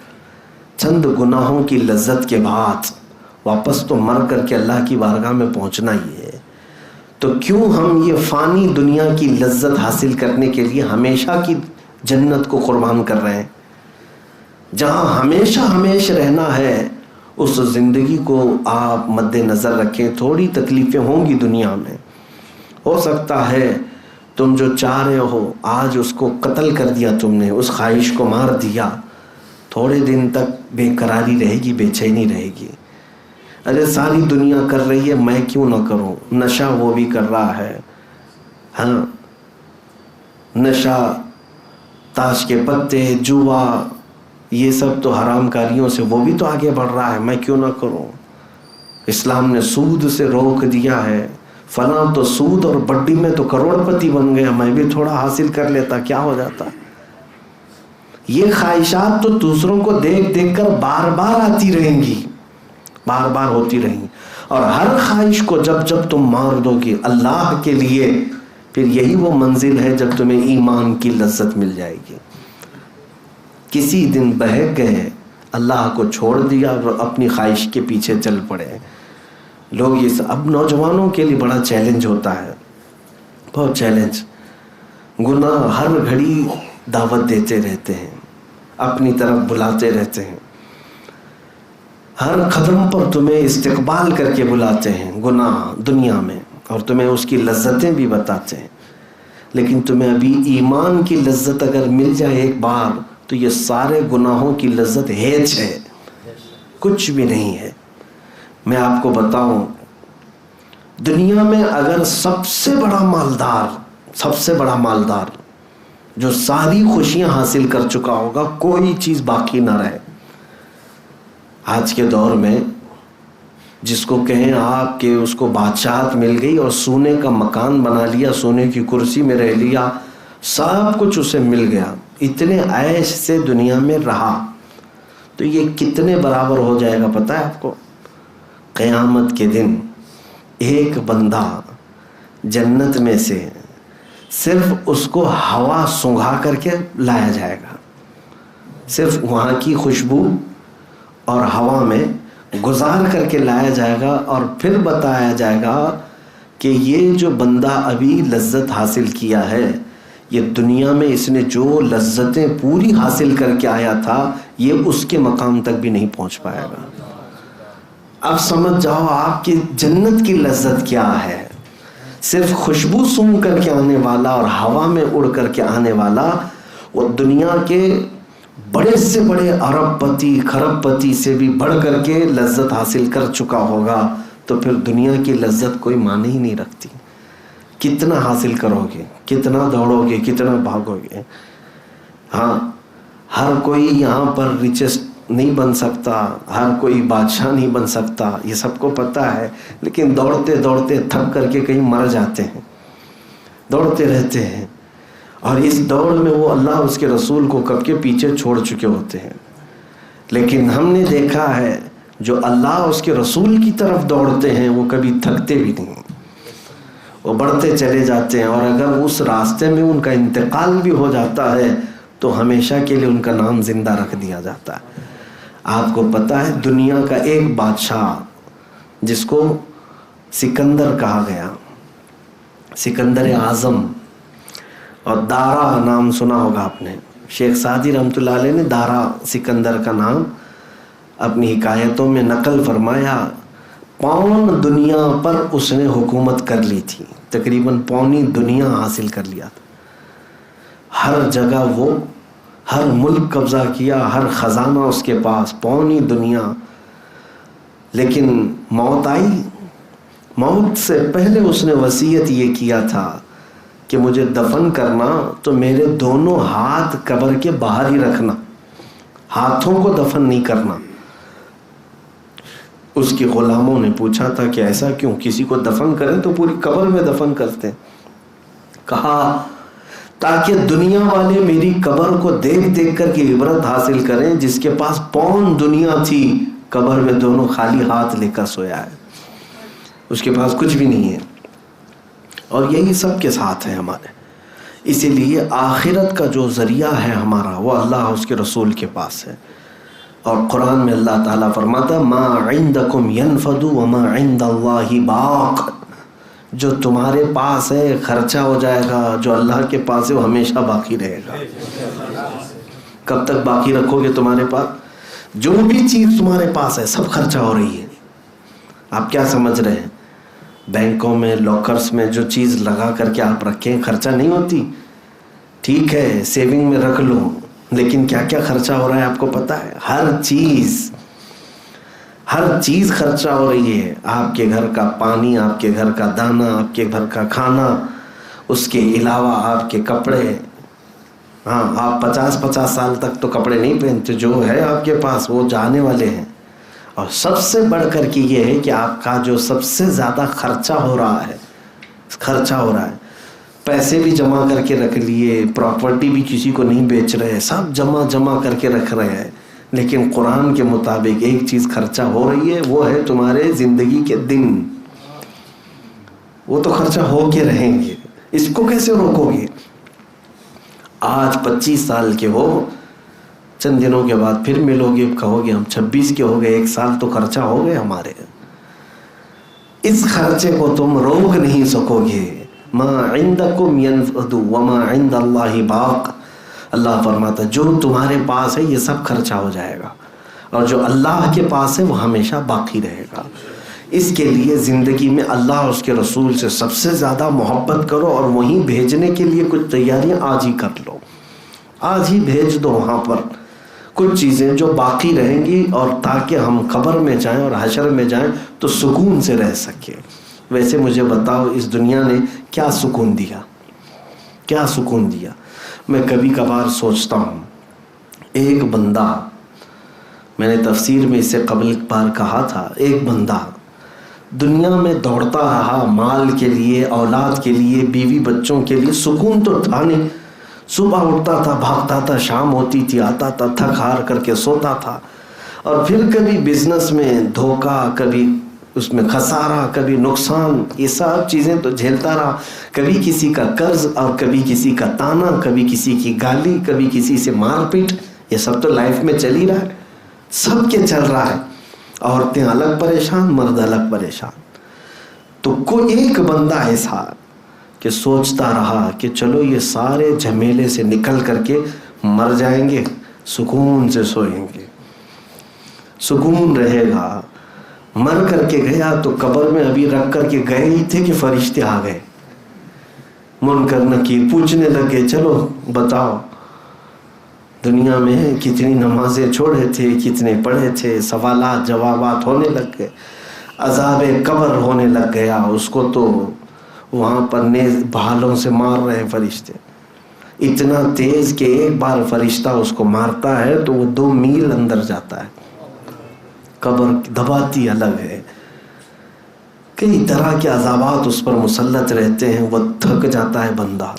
چند گناہوں کی لذت کے بعد واپس تو مر کر کے اللہ کی بارگاہ میں پہنچنا ہی ہے. تو کیوں ہم یہ فانی دنیا کی لذت حاصل کرنے کے لیے ہمیشہ کی جنت کو قربان کر رہے ہیں؟ جہاں ہمیشہ ہمیشہ رہنا ہے اس زندگی کو آپ مد نظر رکھیں. تھوڑی تکلیفیں ہوں گی دنیا میں، ہو سکتا ہے تم جو چاہ رہے ہو آج اس کو قتل کر دیا، تم نے اس خواہش کو مار دیا، تھوڑے دن تک بے قراری رہے گی، بے چینی رہے گی. ارے ساری دنیا کر رہی ہے، میں کیوں نہ کروں؟ نشہ وہ بھی کر رہا ہے، ہاں نشہ، تاش کے پتے، جوا، یہ سب تو حرام کاریوں سے وہ بھی تو آگے بڑھ رہا ہے، میں کیوں نہ کروں؟ اسلام نے سود سے روک دیا ہے، فلاں تو سود اور بڈی میں تو کروڑ پتی بن گیا، میں بھی تھوڑا حاصل کر لیتا، کیا ہو جاتا؟ یہ خواہشات تو دوسروں کو دیکھ دیکھ کر بار بار آتی رہیں گی، بار بار ہوتی رہیں گی. اور ہر خواہش کو جب جب تم مار دو گے اللہ کے لیے، پھر یہی وہ منزل ہے جب تمہیں ایمان کی لذت مل جائے گی. کسی دن بہک گئے اللہ کو چھوڑ دیا اور اپنی خواہش کے پیچھے چل پڑے. لوگ یہ اب نوجوانوں کے لیے بڑا چیلنج ہوتا ہے, بہت چیلنج. گناہ ہر گھڑی دعوت دیتے رہتے ہیں, اپنی طرف بلاتے رہتے ہیں, ہر قدم پر تمہیں استقبال کر کے بلاتے ہیں گناہ دنیا میں, اور تمہیں اس کی لذتیں بھی بتاتے ہیں. لیکن تمہیں ابھی ایمان کی لذت اگر مل جائے ایک بار تو یہ سارے گناہوں کی لذت ہیچ ہے, کچھ بھی نہیں ہے. میں آپ کو بتاؤں, دنیا میں اگر سب سے بڑا مالدار جو ساری خوشیاں حاصل کر چکا ہوگا, کوئی چیز باقی نہ رہے. آج کے دور میں جس کو کہیں آپ کہ اس کو بادشاہت مل گئی اور سونے کا مکان بنا لیا, سونے کی کرسی میں رہ لیا, سب کچھ اسے مل گیا, اتنے عیش سے دنیا میں رہا, تو یہ کتنے برابر ہو جائے گا پتہ ہے آپ کو؟ قیامت کے دن ایک بندہ جنت میں سے صرف اس کو ہوا سونگھا کر کے لایا جائے گا, صرف وہاں کی خوشبو اور ہوا میں گزار کر کے لایا جائے گا, اور پھر بتایا جائے گا کہ یہ جو بندہ ابھی لذت حاصل کیا ہے, یہ دنیا میں اس نے جو لذتیں پوری حاصل کر کے آیا تھا, یہ اس کے مقام تک بھی نہیں پہنچ پائے گا. اب سمجھ جاؤ آپ کی جنت کی لذت کیا ہے. صرف خوشبو سونگھ کر کے آنے والا اور ہوا میں اڑ کر کے آنے والا, وہ دنیا کے بڑے سے بڑے ارب پتی کھرب پتی سے بھی بڑھ کر کے لذت حاصل کر چکا ہوگا, تو پھر دنیا کی لذت کوئی معنی ہی نہیں رکھتی. کتنا حاصل کرو گے, کتنا دوڑو گے, کتنا بھاگو گے. ہاں, ہر کوئی یہاں پر ریچسٹ نہیں بن سکتا, ہر کوئی بادشاہ نہیں بن سکتا, یہ سب کو پتہ ہے. لیکن دوڑتے دوڑتے تھک کر کے کہیں مر جاتے ہیں, دوڑتے رہتے ہیں, اور اس دوڑ میں وہ اللہ اس کے رسول کو کب کے پیچھے چھوڑ چکے ہوتے ہیں. لیکن ہم نے دیکھا ہے جو اللہ اس کے رسول کی طرف دوڑتے ہیں وہ کبھی تھکتے بھی نہیں, وہ بڑھتے چلے جاتے ہیں. اور اگر اس راستے میں ان کا انتقال بھی ہو جاتا ہے تو ہمیشہ کے لیے ان کا نام زندہ رکھ دیا جاتا ہے. آپ کو پتہ ہے دنیا کا ایک بادشاہ جس کو سکندر کہا گیا, سکندر اعظم, اور دارا نام سنا ہوگا آپ نے, شیخ سعدی رحمۃ اللہ علیہ نے دارا سکندر کا نام اپنی حکایتوں میں نقل فرمایا. پون دنیا پر اس نے حکومت کر لی تھی, تقریباً پونی دنیا حاصل کر لیا تھا. ہر جگہ وہ ہر ملک قبضہ کیا, ہر خزانہ اس کے پاس, پونی دنیا. لیکن موت آئی, موت سے پہلے اس نے وصیت یہ کیا تھا کہ مجھے دفن کرنا تو میرے دونوں ہاتھ قبر کے باہر ہی رکھنا, ہاتھوں کو دفن نہیں کرنا. اس کے غلاموں نے پوچھا تھا کہ ایسا کیوں, کسی کو دفن کریں تو پوری قبر میں دفن کرتے. کہا تاکہ دنیا والے میری قبر کو دیکھ دیکھ کر کے عبرت حاصل کریں, جس کے پاس پون دنیا تھی قبر میں دونوں خالی ہاتھ لے کر سویا ہے, اس کے پاس کچھ بھی نہیں ہے. اور یہی سب کے ساتھ ہے ہمارے. اسی لیے آخرت کا جو ذریعہ ہے ہمارا وہ اللہ اس کے رسول کے پاس ہے. اور قرآن میں اللہ تعالیٰ فرماتا ما عندکم ینفد وما عند اللہ باق, جو تمہارے پاس ہے خرچہ ہو جائے گا, جو اللہ کے پاس ہے وہ ہمیشہ باقی رہے گا. کب تک باقی رکھو گے تمہارے پاس؟ جو بھی چیز تمہارے پاس ہے سب خرچہ ہو رہی ہے. آپ کیا سمجھ رہے ہیں بینکوں میں لاکرز میں جو چیز لگا کر کے آپ رکھیں خرچہ نہیں ہوتی؟ ٹھیک ہے سیونگ میں رکھ لو, لیکن کیا کیا خرچہ ہو رہا ہے آپ کو پتہ ہے؟ ہر چیز خرچہ ہو رہی ہے. آپ کے گھر کا پانی, آپ کے گھر کا دانہ, آپ کے گھر کا کھانا, اس کے علاوہ آپ کے کپڑے. ہاں آپ 50 سال تک تو کپڑے نہیں پہنتے, جو ہے آپ کے پاس وہ جانے والے ہیں. اور سب سے بڑھ کر کے یہ ہے کہ آپ کا جو سب سے زیادہ خرچہ ہو رہا ہے, پیسے بھی جمع کر کے رکھ لیے, پراپرٹی بھی کسی کو نہیں بیچ رہے, سب جمع کر کے رکھ رہے ہیں. لیکن قرآن کے مطابق ایک چیز خرچہ ہو رہی ہے, وہ ہے تمہارے زندگی کے دن. وہ تو خرچہ ہو کے رہیں گے, اس کو کیسے روکو گے؟ آج 25 سال کے ہو, چند دنوں کے بعد پھر ملو گے، کہو گے ہم 26 کے ہو گئے، 1 سال تو خرچہ ہو گئے ہمارے. اس خرچے کو تم روک نہیں سکو گے. ما عندکم ينفد وما عند اللہ باق. اللہ فرماتا جو تمہارے پاس ہے یہ سب خرچہ ہو جائے گا، اور جو اللہ کے پاس ہے وہ ہمیشہ باقی رہے گا. اس کے لیے زندگی میں اللہ اور اس کے رسول سے سب سے زیادہ محبت کرو، اور وہیں بھیجنے کے لیے کچھ تیاریاں آج ہی کر لو. آج ہی بھیج دو وہاں پر کچھ چیزیں جو باقی رہیں گی، اور تاکہ ہم قبر میں جائیں اور حشر میں جائیں تو سکون سے رہ سکیں. ویسے مجھے بتاؤ اس دنیا نے کیا سکون دیا، کیا سکون دیا؟ میں کبھی کبھار سوچتا ہوں، ایک بندہ، میں نے تفسیر میں اس سے قبل بار کہا تھا، ایک بندہ دنیا میں دوڑتا رہا مال کے لیے، اولاد کے لیے، بیوی بچوں کے لیے، سکون تو تھا نہیں. صبح اٹھتا تھا، بھاگتا تھا، شام ہوتی تھی آتا تھا، تھک ہار کر کے سوتا تھا، اور پھر کبھی بزنس میں دھوکہ، کبھی اس میں خسارہ، کبھی نقصان، یہ سب چیزیں تو جھیلتا رہا. کبھی کسی کا قرض، اور کبھی کسی کا تانا، کبھی کسی کی گالی، کبھی کسی سے مار پیٹ. یہ سب تو لائف میں چل ہی رہا ہے، سب کے چل رہا ہے. عورتیں الگ پریشان، مرد الگ پریشان. تو کوئی ایک بندہ ایسا کہ سوچتا رہا کہ چلو یہ سارے جھمیلے سے نکل کر کے مر جائیں گے، سکون سے سوئیں گے، سکون رہے گا. مر کر کے گیا تو قبر میں ابھی رکھ کر کے گئے ہی تھے کہ فرشتے آ گئے، منکر نکیر پوچھنے لگے، چلو بتاؤ دنیا میں کتنی نمازیں چھوڑے تھے، کتنے پڑھے تھے. سوالات جوابات ہونے لگ گئے، عذاب قبر ہونے لگ گیا. اس کو تو وہاں پر نیز بھالوں سے مار رہے فرشتے، اتنا تیز کہ ایک بار فرشتہ اس کو مارتا ہے تو وہ 2 میل اندر جاتا ہے. قبر دباتی الگ ہے، کئی طرح کے عذابات اس پر مسلط رہتے ہیں. وہ تھک جاتا ہے بندہ،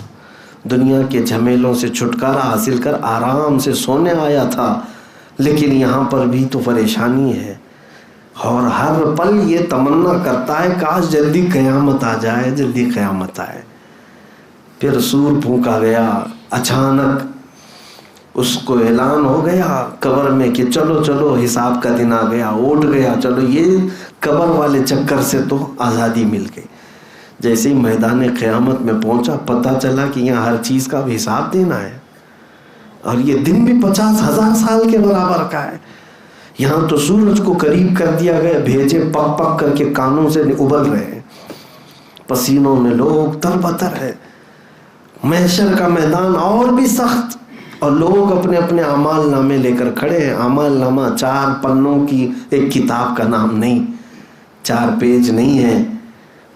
دنیا کے جھمیلوں سے چھٹکارا حاصل کر آرام سے سونے آیا تھا، لیکن یہاں پر بھی تو پریشانی ہے. اور ہر پل یہ تمنا کرتا ہے کاش جلدی قیامت آ جائے، جلدی قیامت آئے. پھر سور پھونکا گیا، اچانک اس کو اعلان ہو گیا قبر میں کہ چلو چلو حساب کا دن آ گیا. اٹھ گیا، چلو یہ قبر والے چکر سے تو آزادی مل گئی. جیسے ہی میدان قیامت میں پہنچا، پتہ چلا کہ یہاں ہر چیز کا حساب دینا ہے، اور یہ دن بھی 50,000 سال کے برابر کا ہے. یہاں تو سورج کو قریب کر دیا گیا، بھیجے پک پک کر کے کانوں سے ابل رہے ہیں، پسینوں میں لوگ تربتر ہے. محشر کا میدان اور بھی سخت، اور لوگ اپنے اپنے اعمال نامے لے کر کھڑے ہیں. اعمال نامہ 4 پنوں کی ایک کتاب کا نام نہیں، 4 پیج نہیں ہے.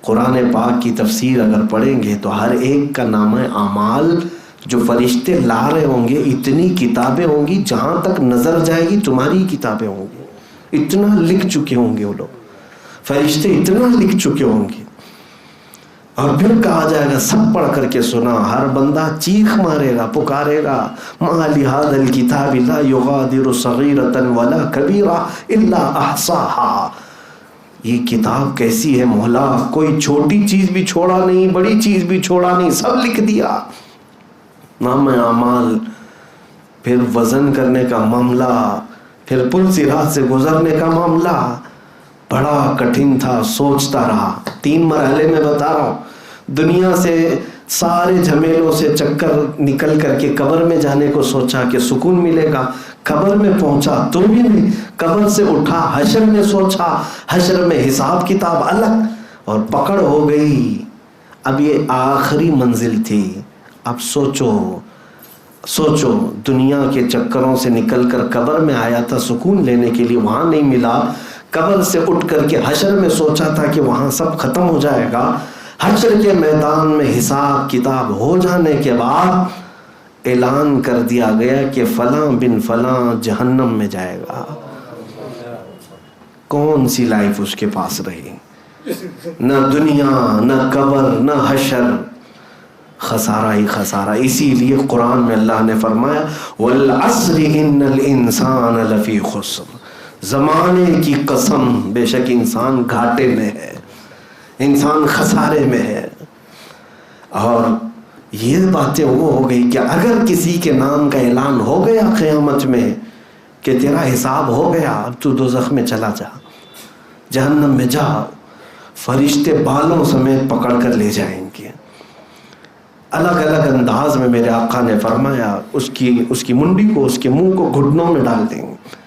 قرآن پاک کی تفسیر اگر پڑھیں گے تو ہر ایک کا نام ہے اعمال. جو فرشتے لا رہے ہوں گے، اتنی کتابیں ہوں گی، جہاں تک نظر جائے گی تمہاری کتابیں ہوں گی. اتنا لکھ چکے ہوں گے وہ لوگ، فرشتے اتنا لکھ چکے ہوں گے. اور پھر کہا جائے گا سب پڑھ کر کے سنا. ہر بندہ چیخ مارے گا، پکارے گا، ما لہذا الکتاب لا یغادر صغیرۃ ولا کبیرۃ الا احصاها. یہ کتاب کیسی ہے مولا، کوئی چھوٹی چیز بھی چھوڑا نہیں، بڑی چیز بھی چھوڑا نہیں، سب لکھ دیا. نام اعمال، پھر وزن کرنے کا معاملہ، پھر پل صراط سے گزرنے کا معاملہ بڑا کٹھن تھا. سوچتا رہا، 3 مرحلے میں بتا رہا ہوں. دنیا سے سارے جھمیلوں سے چکر نکل کر کے قبر میں جانے کو سوچا کہ سکون ملے گا. قبر میں پہنچا تو بھی نہیں. قبر سے اٹھا، حشر میں سوچا، حشر میں حساب کتاب الگ، اور پکڑ ہو گئی. اب یہ آخری منزل تھی. اب سوچو دنیا کے چکروں سے نکل کر قبر میں آیا تھا سکون لینے کے لیے، وہاں نہیں ملا. قبر سے اٹھ کر کے حشر میں سوچا تھا کہ وہاں سب ختم ہو جائے گا. حشر کے میدان میں حساب کتاب ہو جانے کے بعد اعلان کر دیا گیا کہ فلاں بن فلاں جہنم میں جائے گا. کون سی لائف اس کے پاس رہی؟ نہ دنیا، نہ قبر، نہ حشر، خسارہ ہی خسارہ. اسی لیے قرآن میں اللہ نے فرمایا والعصر ان الانسان لفی خسر. زمانے کی قسم، بے شک انسان گھاٹے میں ہے، انسان خسارے میں ہے. اور یہ باتیں وہ ہو گئی کہ اگر کسی کے نام کا اعلان ہو گیا قیامت میں کہ تیرا حساب ہو گیا، اب تو دوزخ میں چلا جا، جہنم میں جا، فرشتے بالوں سمیت پکڑ کر لے جائیں گے۔ الگ الگ انداز میں میرے آقا نے فرمایا اس کی منڈی کو، اس کے منہ کو گھٹنوں میں ڈال دیں گے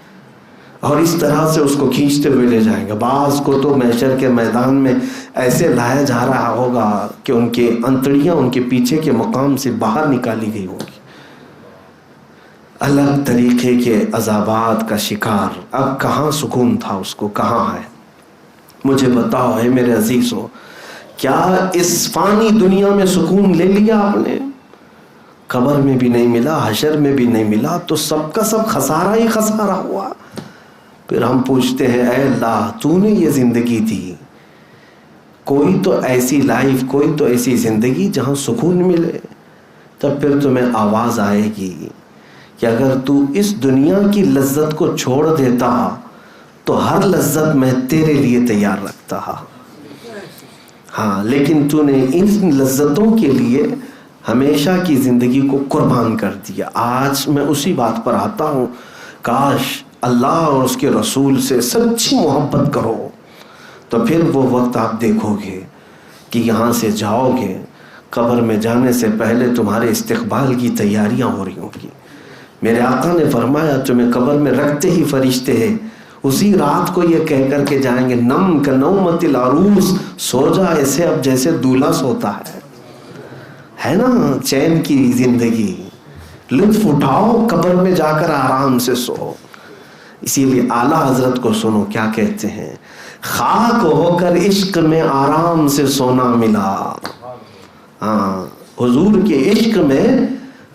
اور اس طرح سے اس کو کھینچتے ہوئے لے جائیں گے۔ بعض کو تو محشر کے میدان میں ایسے لایا جا رہا ہوگا کہ ان کے انتڑیاں ان کے پیچھے کے مقام سے باہر نکالی گئی ہوں گی۔ الگ طریقے کے عذابات کا شکار، اب کہاں سکون تھا اس کو، کہاں ہے؟ مجھے بتاؤ ہے میرے عزیزو، کیا اس فانی دنیا میں سکون لے لیا آپ نے؟ قبر میں بھی نہیں ملا، حشر میں بھی نہیں ملا، تو سب کا سب خسارہ ہی خسارہ ہوا۔ پھر ہم پوچھتے ہیں اے اللہ تو نے یہ زندگی دی، کوئی تو ایسی لائف، کوئی تو ایسی زندگی جہاں سکون ملے۔ تب پھر تمہیں آواز آئے گی کہ اگر تو اس دنیا کی لذت کو چھوڑ دیتا تو ہر لذت میں تیرے لیے تیار رکھتا، ہاں، لیکن تو نے ان لذتوں کے لیے ہمیشہ کی زندگی کو قربان کر دیا۔ آج میں اسی بات پر آتا ہوں، کاش اللہ اور اس کے رسول سے سچی محبت کرو، تو پھر وہ وقت آپ دیکھو گے کہ یہاں سے جاؤ گے، قبر میں جانے سے پہلے تمہارے استقبال کی تیاریاں ہو رہی ہوں گی۔ میرے آقا نے فرمایا تمہیں قبر میں رکھتے ہی فرشتے ہیں اسی رات کو یہ کہہ کر کے جائیں گے، نم کا نومت العروس، سو جا ایسے اب جیسے دولہا سوتا ہے نا، چین کی زندگی، لطف اٹھاؤ، قبر میں جا کر آرام سے سو۔ اسی لیے اعلیٰ حضرت کو سنو کیا کہتے ہیں، خاک ہو کر عشق میں آرام سے سونا ملا۔ ہاں، حضور کے عشق میں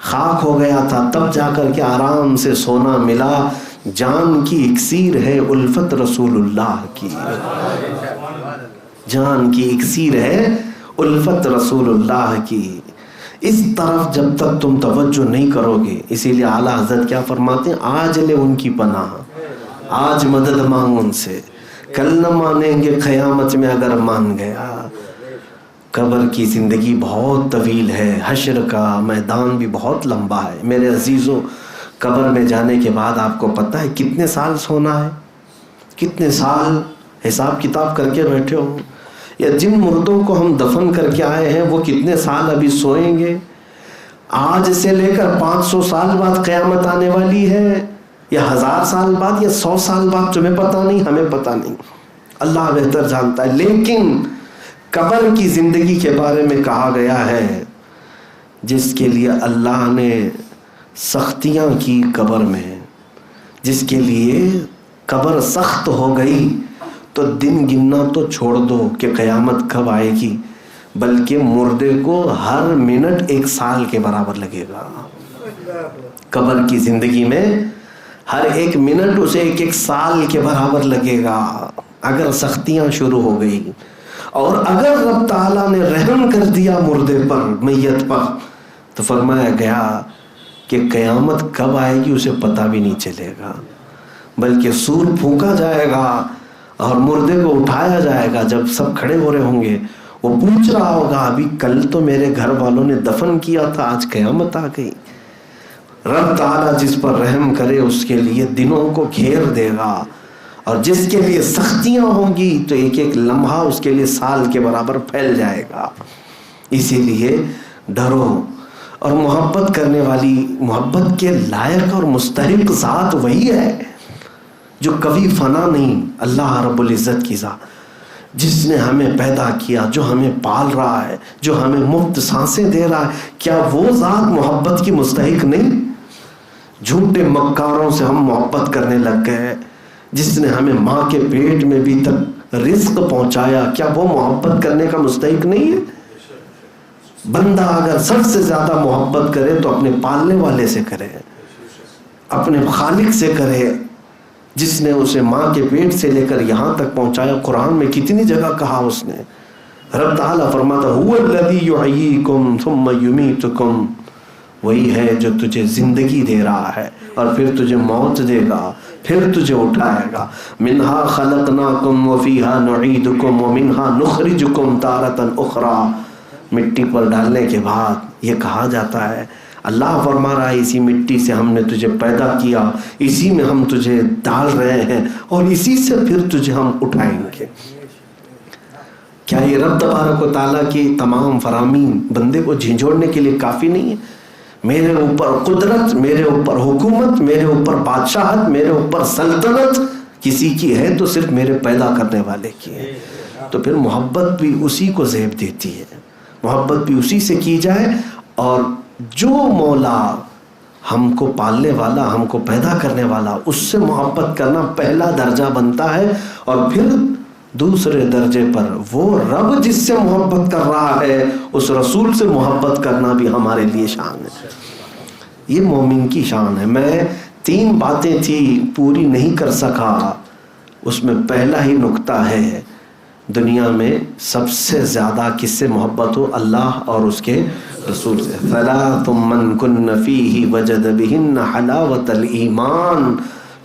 خاک ہو گیا تھا، تب جا کر کے آرام سے سونا ملا۔ جان کی اکسیر ہے الفت رسول اللہ کی، جان کی اکسیر ہے الفت رسول اللہ کی۔ اس طرف جب تک تم توجہ نہیں کرو گے، اسی لیے اعلیٰ حضرت کیا فرماتے ہیں، آج لے ان کی پناہ، آج مدد مانگ ان سے، کل نہ مانیں گے قیامت میں اگر مان گیا۔ قبر کی زندگی بہت طویل ہے، حشر کا میدان بھی بہت لمبا ہے۔ میرے عزیزو، قبر میں جانے کے بعد آپ کو پتہ ہے کتنے سال سونا ہے؟ کتنے سال حساب کتاب کر کے بیٹھے ہو؟ یا جن مردوں کو ہم دفن کر کے آئے ہیں وہ کتنے سال ابھی سوئیں گے؟ آج سے لے کر 500 سال بعد قیامت آنے والی ہے، یا 1000 سال بعد، یا 100 سال بعد، تمہیں پتہ نہیں، ہمیں پتہ نہیں، اللہ بہتر جانتا ہے۔ لیکن قبر کی زندگی کے بارے میں کہا گیا ہے جس کے لیے اللہ نے سختیاں کی قبر میں، جس کے لیے قبر سخت ہو گئی، تو دن گننا تو چھوڑ دو کہ قیامت کب آئے گی، بلکہ مردے کو ہر منٹ 1 سال کے برابر لگے گا۔ قبر کی زندگی میں ہر 1 منٹ اسے 1 سال کے برابر لگے گا اگر سختیاں شروع ہو گئی۔ اور اگر رب تعالیٰ نے رحم کر دیا مردے پر، میت پر، تو فرمایا گیا کہ قیامت کب آئے گی اسے پتہ بھی نہیں چلے گا، بلکہ سور پھونکا جائے گا اور مردے کو اٹھایا جائے گا۔ جب سب کھڑے ہو رہے ہوں گے، وہ پوچھ رہا ہوگا ابھی کل تو میرے گھر والوں نے دفن کیا تھا، آج قیامت آ گئی۔ رب تعالیٰ جس پر رحم کرے اس کے لیے دنوں کو گھیر دے گا، اور جس کے لیے سختیاں ہوں گی تو 1 لمحہ اس کے لیے سال کے برابر پھیل جائے گا۔ اسی لیے ڈرو، اور محبت کرنے والی، محبت کے لائق اور مستحق ذات وہی ہے جو کبھی فنا نہیں، اللہ رب العزت کی ذات، جس نے ہمیں پیدا کیا، جو ہمیں پال رہا ہے، جو ہمیں مفت سانسیں دے رہا ہے۔ کیا وہ ذات محبت کی مستحق نہیں؟ جھوٹے مکاروں سے ہم محبت کرنے لگ گئے، جس نے ہمیں ماں کے پیٹ میں بھی تک رزق پہنچایا، کیا وہ محبت کرنے کا مستحق نہیں ہے؟ بندہ اگر سب سے زیادہ محبت کرے تو اپنے پالنے والے سے کرے، اپنے خالق سے کرے، جس نے اسے ماں کے پیٹ سے لے کر یہاں تک پہنچایا۔ قرآن میں کتنی جگہ کہا اس نے، رب تعالیٰ فرماتا هو الذی یحییکم ثم یمیتکم، وہی ہے جو تجھے زندگی دے رہا ہے اور پھر تجھے موت دے گا، پھر تجھے اٹھائے گا۔ منہا خلقناکم وفیہا نعیدکم ومنہا نخرجکم تارۃ اخری، مٹی پر ڈالنے کے بعد یہ کہا جاتا ہے اللہ فرما رہا ہے اسی مٹی سے ہم نے تجھے پیدا کیا، اسی میں ہم تجھے ڈال رہے ہیں اور اسی سے پھر تجھے ہم اٹھائیں گے۔ کیا یہ رب تبارک و تعالیٰ کی تمام فرامین بندے کو جھنجھوڑنے کے لیے کافی نہیں ہے؟ میرے اوپر قدرت، میرے اوپر حکومت، میرے اوپر بادشاہت، میرے اوپر سلطنت کسی کی ہے تو صرف میرے پیدا کرنے والے کی ہے۔ تو پھر محبت بھی اسی کو زیب دیتی ہے، محبت بھی اسی سے کی جائے، اور جو مولا ہم کو پالنے والا، ہم کو پیدا کرنے والا، اس سے محبت کرنا پہلا درجہ بنتا ہے، اور پھر دوسرے درجے پر وہ رب جس سے محبت کر رہا ہے اس رسول سے محبت کرنا بھی ہمارے لیے شان ہے۔ یہ مومن کی شان ہے۔ میں 3 باتیں تھی پوری نہیں کر سکا، اس میں پہلا ہی نقطہ ہے دنیا میں سب سے زیادہ کس سے محبت ہو؟ اللہ اور اس کے رسول سے۔ ثلاث من کن فیہ وجد بہن حلاوت الایمان،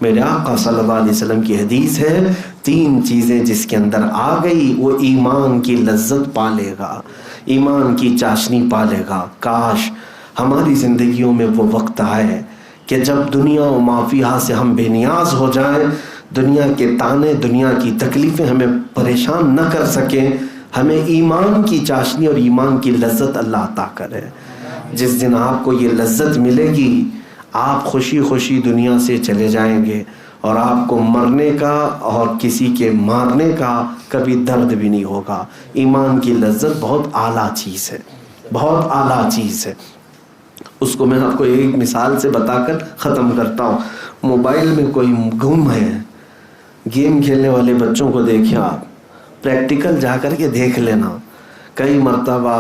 میرے آقا صلی اللہ علیہ وسلم کی حدیث ہے 3 چیزیں جس کے اندر آ گئی وہ ایمان کی لذت پا لے گا، ایمان کی چاشنی پا لے گا۔ کاش ہماری زندگیوں میں وہ وقت آئے کہ جب دنیا و ما فیہا سے ہم بے نیاز ہو جائیں، دنیا کے تانے، دنیا کی تکلیفیں ہمیں پریشان نہ کر سکیں، ہمیں ایمان کی چاشنی اور ایمان کی لذت اللہ عطا کرے۔ جس دن آپ کو یہ لذت ملے گی آپ خوشی خوشی دنیا سے چلے جائیں گے، اور آپ کو مرنے کا اور کسی کے مارنے کا کبھی درد بھی نہیں ہوگا۔ ایمان کی لذت بہت اعلیٰ چیز ہے، بہت اعلیٰ چیز ہے۔ اس کو میں آپ کو ایک مثال سے بتا کر ختم کرتا ہوں۔ موبائل میں کوئی گم ہے، گیم کھیلنے والے بچوں کو دیکھیں آپ، پریکٹیکل جا کر کے دیکھ لینا، کئی مرتبہ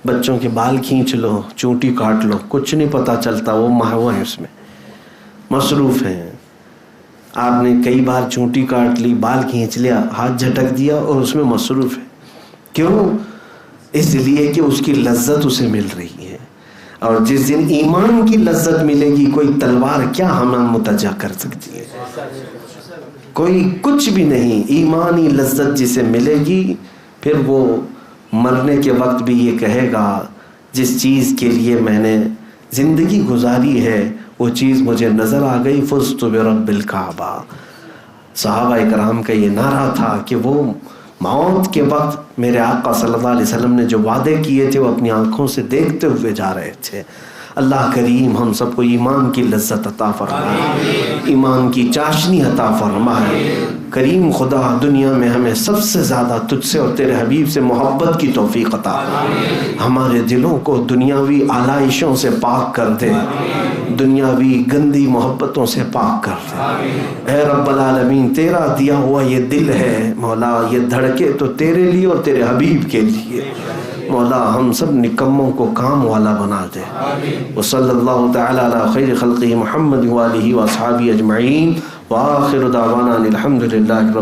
بچوں کے بال کھینچ لو، چونٹی کاٹ لو، کچھ نہیں پتہ چلتا، وہ محو ہیں، اس میں مصروف ہیں۔ آپ نے کئی بار چونٹی کاٹ لی، بال کھینچ لیا، ہاتھ جھٹک دیا اور اس میں مصروف ہے۔ کیوں؟ اس لیے کہ اس کی لذت اسے مل رہی ہے، اور جس دن ایمان کی لذت ملے گی کوئی تلوار کیا ہمیں متجا کر سکتی ہے؟ کوئی کچھ بھی نہیں۔ ایمانی لذت جسے ملے گی پھر وہ مرنے کے وقت بھی یہ کہے گا جس چیز کے لیے میں نے زندگی گزاری ہے وہ چیز مجھے نظر آ گئی، فزت برب الکعبہ۔ صحابہ اکرام کا یہ نعرہ تھا کہ وہ موت کے وقت میرے آقا صلی اللہ علیہ وسلم نے جو وعدے کیے تھے وہ اپنی آنکھوں سے دیکھتے ہوئے جا رہے تھے۔ اللہ کریم ہم سب کو ایمان کی لذت عطا فرمائے، ایمان کی چاشنی عطا فرمائے۔ کریم خدا دنیا میں ہمیں سب سے زیادہ تجھ سے اور تیرے حبیب سے محبت کی توفیق عطا فرمائے۔ ہمارے دلوں کو دنیاوی آلائشوں سے پاک کر دے، دنیاوی گندی محبتوں سے پاک کر دے۔ اے رب العالمین، تیرا دیا ہوا یہ دل ہے مولا، یہ دھڑکے تو تیرے لیے اور تیرے حبیب کے لیے۔ مولا ہم سب نکموں کو کام والا بنا دے۔ وصلی اللہ تعالی علی خیر خلقہ محمد وآلہ واصحابہ اجمعین، وآخر دعوانا الحمد للہ رب